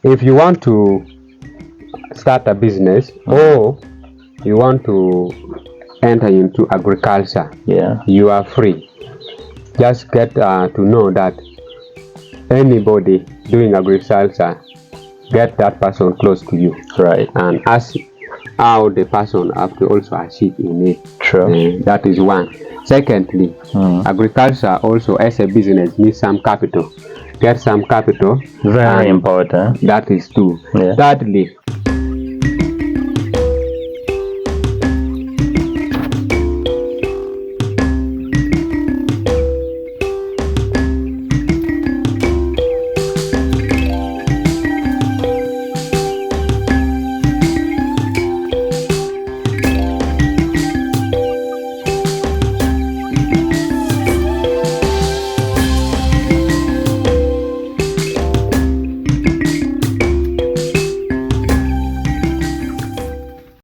If you want to start a business or you want to enter into agriculture, you are free. Just get to know that anybody doing agriculture, get that person close to you, Right. and ask how the person have to also achieve in it. True. That is one. Secondly, agriculture also as a business needs some capital. Get some capital. Very important. That is two. Yeah. Thirdly,